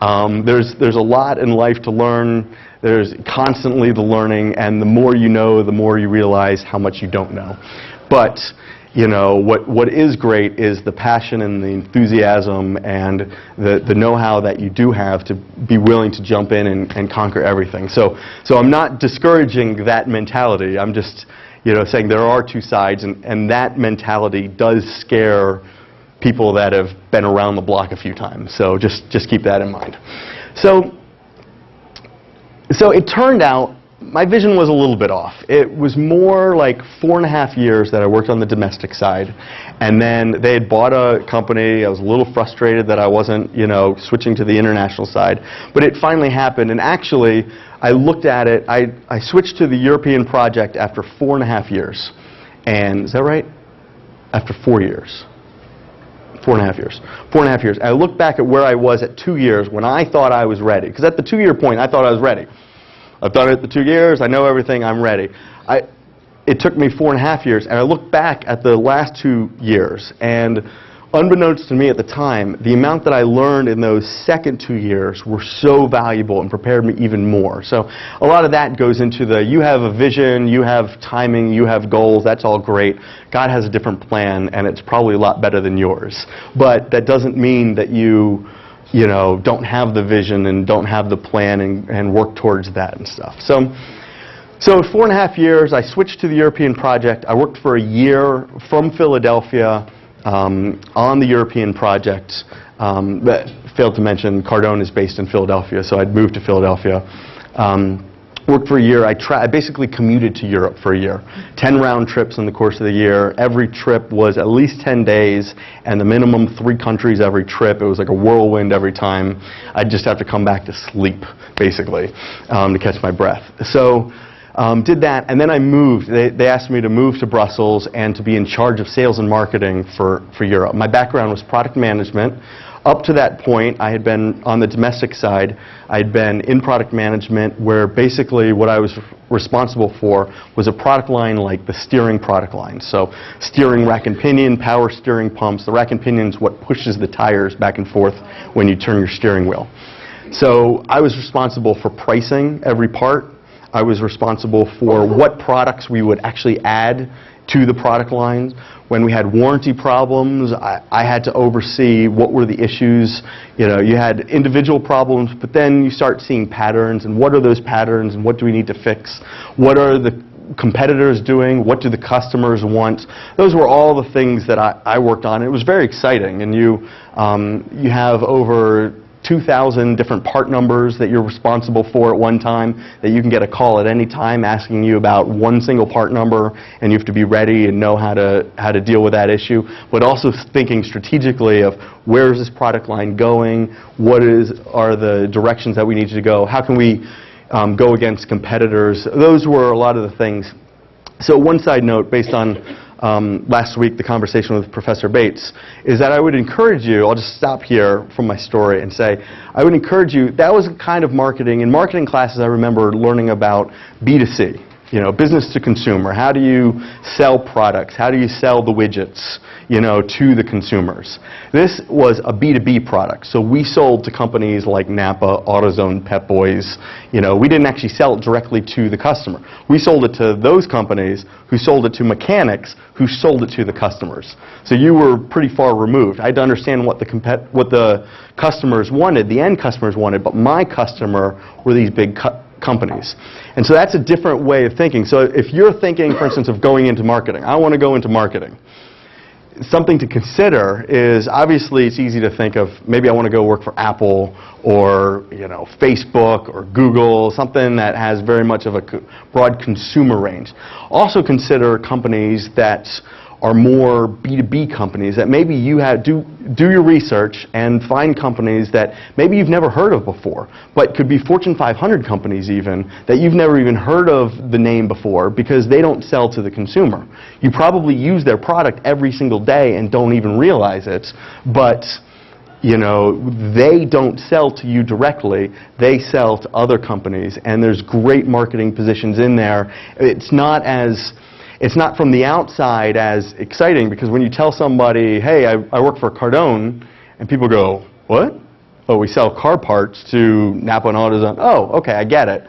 There's a lot in life to learn. There's constantly the learning, and the more you know, the more you realize how much you don't know. But you know, what is great is the passion and the enthusiasm and the know-how that you do have to be willing to jump in and conquer everything. So I'm not discouraging that mentality. I'm just, you know, saying there are two sides, and that mentality does scare people that have been around the block a few times. So just keep that in mind. So it turned out my vision was a little bit off. It was more like 4.5 years that I worked on the domestic side, and then they had bought a company. I was a little frustrated that I wasn't, you know, switching to the international side, but it finally happened. And actually, I looked at it. I switched to the European project after 4.5 years, and is that right? After 4 years. 4.5 years. 4.5 years. I looked back at where I was at 2 years when I thought I was ready, because at the 2-year point, I thought I was ready. I've done it the 2 years, I know everything, I'm ready. It took me 4.5 years, and I look back at the last 2 years, and unbeknownst to me at the time, the amount that I learned in those second 2 years were so valuable and prepared me even more. So a lot of that goes into you have a vision, you have timing, you have goals, that's all great. God has a different plan, and it's probably a lot better than yours. But that doesn't mean that you know, don't have the vision and don't have the plan and work towards that and stuff. So 4.5 years, I switched to the European project. I worked for a year from Philadelphia on the European project. But failed to mention, Cardone is based in Philadelphia, so I'd moved to Philadelphia. Worked for a year. I basically commuted to Europe for a year. 10 round trips in the course of the year. Every trip was at least 10 days, and the minimum 3 countries every trip. It was like a whirlwind every time. I'd just have to come back to sleep, basically, to catch my breath. So did that, and then I moved. They asked me to move to Brussels and to be in charge of sales and marketing for Europe. My background was product management. Up to that point, I had been on the domestic side. I had been in product management, where basically what I was responsible for was a product line like the steering product line. So steering rack and pinion, power steering pumps. The rack and pinion is what pushes the tires back and forth when you turn your steering wheel. So I was responsible for pricing every part. I was responsible for what products we would actually add to the product lines. When we had warranty problems, I had to oversee what were the issues. You know, you had individual problems, but then you start seeing patterns, and what are those patterns, and what do we need to fix? What are the competitors doing? What do the customers want? Those were all the things that I worked on. It was very exciting, and you have over 2,000 different part numbers that you're responsible for at one time, that you can get a call at any time asking you about one single part number, and you have to be ready and know how to deal with that issue, but also thinking strategically of where is this product line going, what are the directions that we need to go, how can we go against competitors. Those were a lot of the things. So one side note based on last week, the conversation with Professor Bates, is that I would encourage you, I'll just stop here from my story and say, I would encourage you, that was a kind of marketing. In marketing classes, I remember learning about B2C, you know, business to consumer. How do you sell products? How do you sell the widgets, you know, to the consumers? This was a B2B product. So we sold to companies like Napa, AutoZone, Pep Boys. You know, we didn't actually sell it directly to the customer. We sold it to those companies who sold it to mechanics who sold it to the customers. So you were pretty far removed. I had to understand what the customers wanted, the end customers wanted, but my customer were these big companies. And so that's a different way of thinking. So if you're thinking, for instance, of going into marketing, I want to go into marketing. Something to consider is, obviously it's easy to think of, maybe I want to go work for Apple or, you know, Facebook or Google, something that has very much of a broad consumer range. Also consider companies that are more B2B companies that maybe you have do your research and find companies that maybe you've never heard of before, but could be Fortune 500 companies even that you've never even heard of the name before, because they don't sell to the consumer. You probably use their product every single day and don't even realize it, but you know, they don't sell to you directly, they sell to other companies, and there's great marketing positions in there. It's not from the outside as exciting, because when you tell somebody, hey, I work for Cardone, and people go, what? oh, we sell car parts to Napa and AutoZone. Oh, okay, I get it.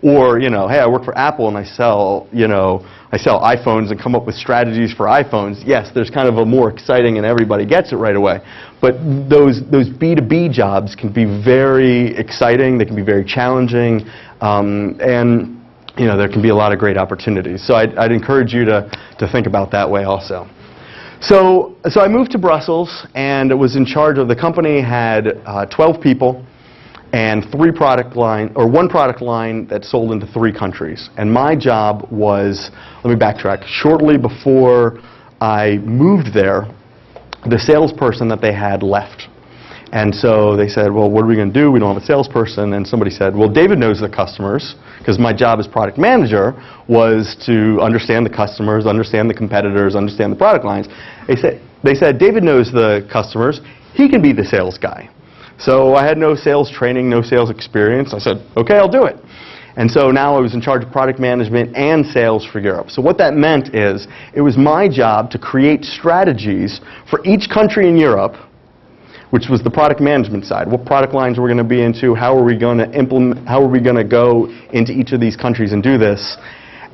Or, you know, hey, I work for Apple and I sell, you know, I sell iPhones and come up with strategies for iPhones. Yes, there's kind of a more exciting and everybody gets it right away. But those B2B jobs can be very exciting, they can be very challenging, and you know, there can be a lot of great opportunities. So I'd encourage you to think about that way also. So I moved to Brussels and was in charge of, the company had 12 people and one product line that sold into 3 countries. And my job was, let me backtrack, shortly before I moved there, the salesperson that they had left. And so they said, well, what are we going to do? We don't have a salesperson. And somebody said, well, David knows the customers, because my job as product manager was to understand the customers, understand the competitors, understand the product lines. They said, David knows the customers. He can be the sales guy. So I had no sales training, no sales experience. I said, okay, I'll do it. And so now I was in charge of product management and sales for Europe. So what that meant is it was my job to create strategies for each country in Europe, which was the product management side. What product lines we're going to be into, how are we going to implement, how are we going to go into each of these countries and do this.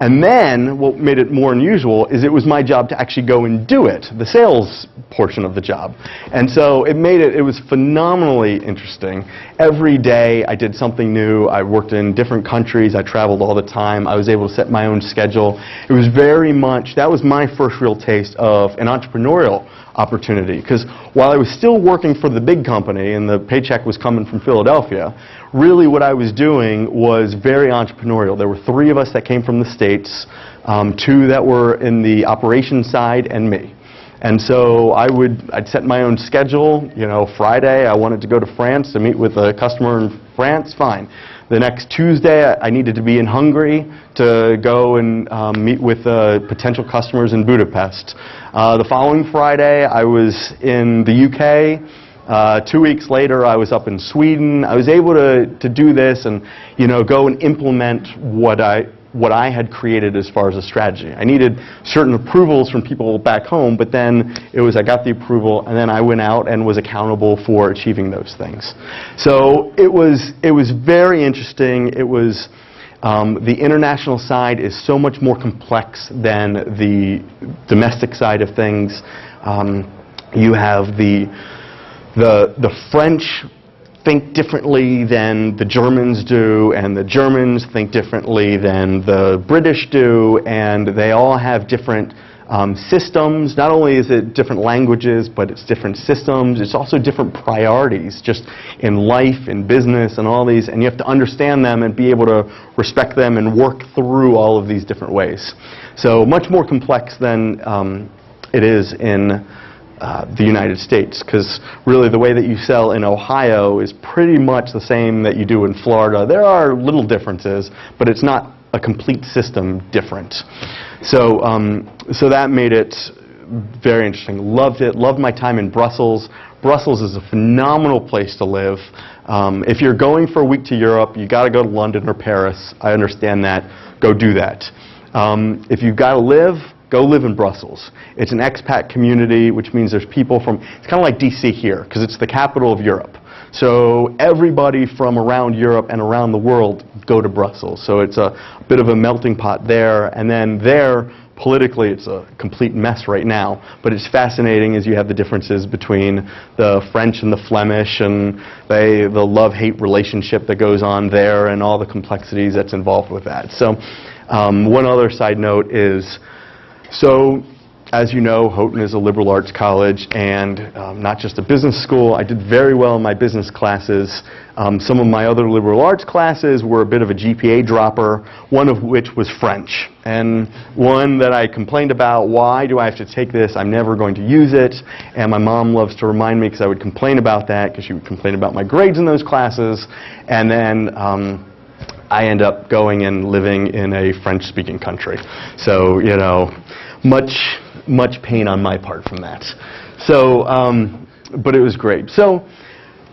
And then what made it more unusual is it was my job to actually go and do it, the sales portion of the job. And so it was phenomenally interesting. Every day I did something new. I worked in different countries. I traveled all the time. I was able to set my own schedule. It was very much, that was my first real taste of an entrepreneurial opportunity, because while I was still working for the big company and the paycheck was coming from Philadelphia, really what I was doing was very entrepreneurial. There were 3 of us that came from the States, 2 that were in the operations side, and me. And so I'd set my own schedule. You know, Friday I wanted to go to France to meet with a customer in France, fine. The next Tuesday I needed to be in Hungary to go and meet with potential customers in Budapest. The following Friday I was in the UK. 2 weeks later I was up in Sweden. I was able to do this and, you know, go and implement what I had created as far as a strategy. I needed certain approvals from people back home, but then it was I got the approval and then I went out and was accountable for achieving those things. So it was very interesting. It was the international side is so much more complex than the domestic side of things. You have the French think differently than the Germans do, and the Germans think differently than the British do, and they all have different systems. Not only is it different languages, but it's different systems. It's also different priorities just in life, in business, and all these, and you have to understand them and be able to respect them and work through all of these different ways. So much more complex than it is in the United States, because really the way that you sell in Ohio is pretty much the same that you do in Florida. There are little differences, but it's not a complete system different. So, so that made it very interesting. Loved it. Loved my time in Brussels. Brussels is a phenomenal place to live. If you're going for a week to Europe, you got to go to London or Paris. I understand that. Go do that. If you've got to live, go live in Brussels. It's an expat community, which means there's people from, it's kind of like DC here, because it's the capital of Europe. So everybody from around Europe and around the world go to Brussels. So it's a bit of a melting pot there. And then there, politically, it's a complete mess right now. But it's fascinating as you have the differences between the French and the Flemish and the love-hate relationship that goes on there and all the complexities that's involved with that. So one other side note is, so, as you know, Houghton is a liberal arts college and not just a business school. I did very well in my business classes. Some of my other liberal arts classes were a bit of a GPA dropper, one of which was French. And one that I complained about, why do I have to take this? I'm never going to use it. And my mom loves to remind me, because I would complain about that, because she would complain about my grades in those classes. And then I end up going and living in a French-speaking country. So, you know, much pain on my part from that. So, but it was great. So,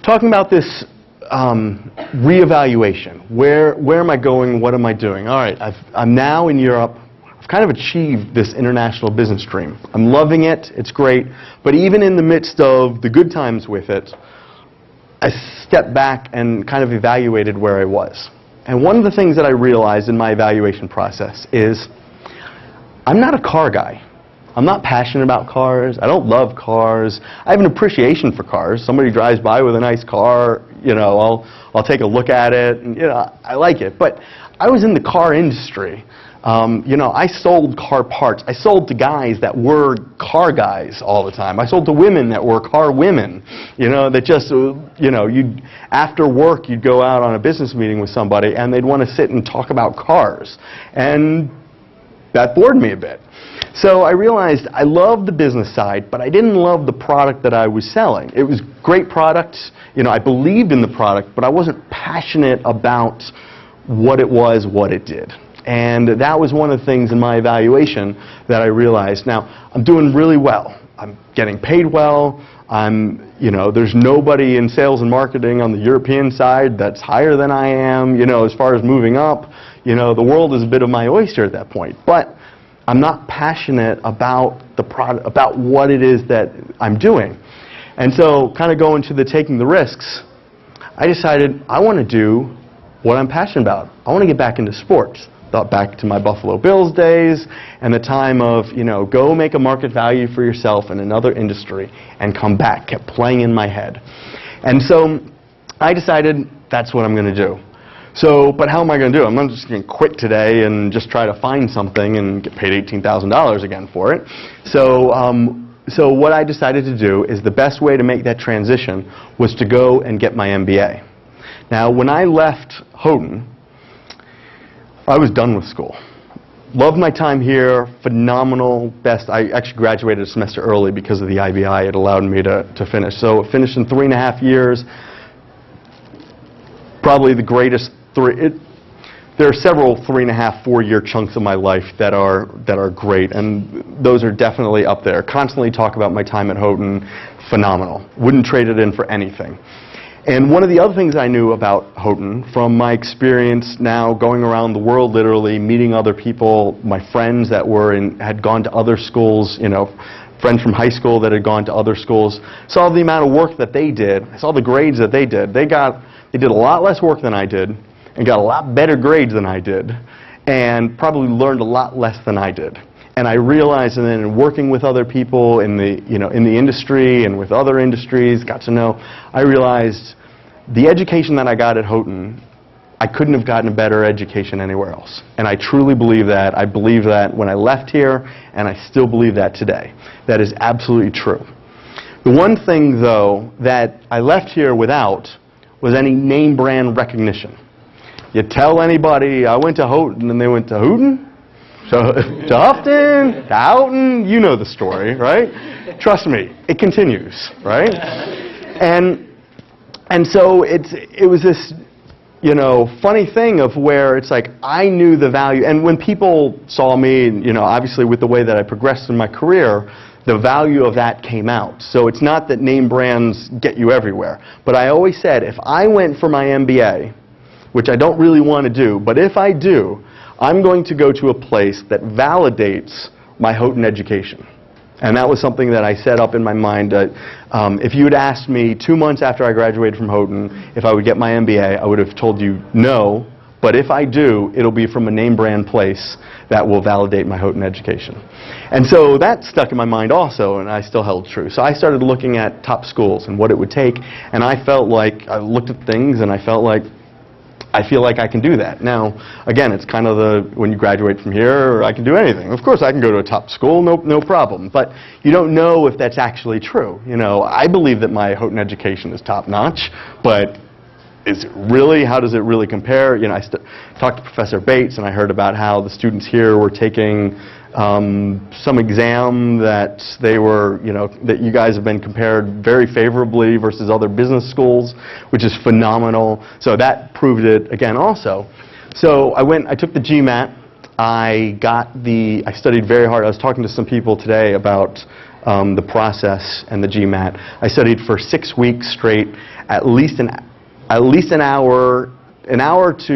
talking about this reevaluation, where am I going? What am I doing? All right, I'm now in Europe. I've kind of achieved this international business dream. I'm loving it. It's great. But even in the midst of the good times with it, I stepped back and kind of evaluated where I was. And one of the things that I realized in my evaluation process is I'm not a car guy. I'm not passionate about cars. I don't love cars. I have an appreciation for cars. Somebody drives by with a nice car, I'll take a look at it, and I like it. But I was in the car industry. I sold car parts. I sold to guys that were car guys all the time. I sold to women that were car women. That just, after work you'd go out on a business meeting with somebody and they'd want to sit and talk about cars. And that bored me a bit. So I realized I loved the business side, but I didn't love the product that I was selling. It was great product. I believed in the product, but I wasn't passionate about what it was, what it did. And that was one of the things in my evaluation that I realized. Now, I'm doing really well. I'm getting paid well. There's nobody in sales and marketing on the European side that's higher than I am. As far as moving up, the world is a bit of my oyster at that point. But I'm not passionate about the product, about what it is that I'm doing. And so, kind of going to the taking the risks, I decided I want to do what I'm passionate about. I want to get back into sports. Thought back to my Buffalo Bills days and the time of, go make a market value for yourself in another industry and come back. Kept playing in my head. And so I decided that's what I'm going to do. So, but how am I going to do it? I'm not just going to quit today and just try to find something and get paid $18,000 again for it. So what I decided to do is the best way to make that transition was to go and get my MBA. Now, when I left Houghton, I was done with school. Loved my time here, phenomenal, best. I actually graduated a semester early because of the IBI. It allowed me to finish. So I finished in 3.5 years. Probably the greatest there are several 3.5, 4-year chunks of my life that are great, and those are definitely up there. Constantly talk about my time at Houghton, phenomenal. Wouldn't trade it in for anything. And one of the other things I knew about Houghton from my experience now going around the world literally, meeting other people, my friends that had gone to other schools, friends from high school that had gone to other schools, saw the amount of work that they did, I saw the grades that they did. They did a lot less work than I did and got a lot better grades than I did and probably learned a lot less than I did. And I realized, and then in working with other people in the industry and with other industries, got to know, I realized the education that I got at Houghton, I couldn't have gotten a better education anywhere else. And I truly believe that. I believe that when I left here, and I still believe that today. That is absolutely true. The one thing, though, that I left here without was any name brand recognition. You tell anybody, I went to Houghton, and they went to Houghton? So, to Houghton, to Houghton, you know the story, right? Trust me, it continues, right? And so it was this, funny thing of where it's like I knew the value, and when people saw me, obviously with the way that I progressed in my career, the value of that came out. So it's not that name brands get you everywhere, but I always said if I went for my MBA, which I don't really want to do, but if I do, I'm going to go to a place that validates my Houghton education. And that was something that I set up in my mind. If you had asked me 2 months after I graduated from Houghton if I would get my MBA, I would have told you no, but if I do, it'll be from a name brand place that will validate my Houghton education. And so that stuck in my mind also, and I still held true. So I started looking at top schools and what it would take, and I felt like, I looked at things and I felt like, I feel like I can do that. Now, again, it's kind of when you graduate from here, I can do anything. Of course, I can go to a top school, no problem. But you don't know if that's actually true. I believe that my Houghton education is top-notch, but is it really? How does it really compare? I talked to Professor Bates, and I heard about how the students here were taking some exam that that you guys have been compared very favorably versus other business schools, which is phenomenal. So that proved it again also. So I took the GMAT. I studied very hard. I was talking to some people today about the process and the GMAT. I studied for 6 weeks straight, at least an hour to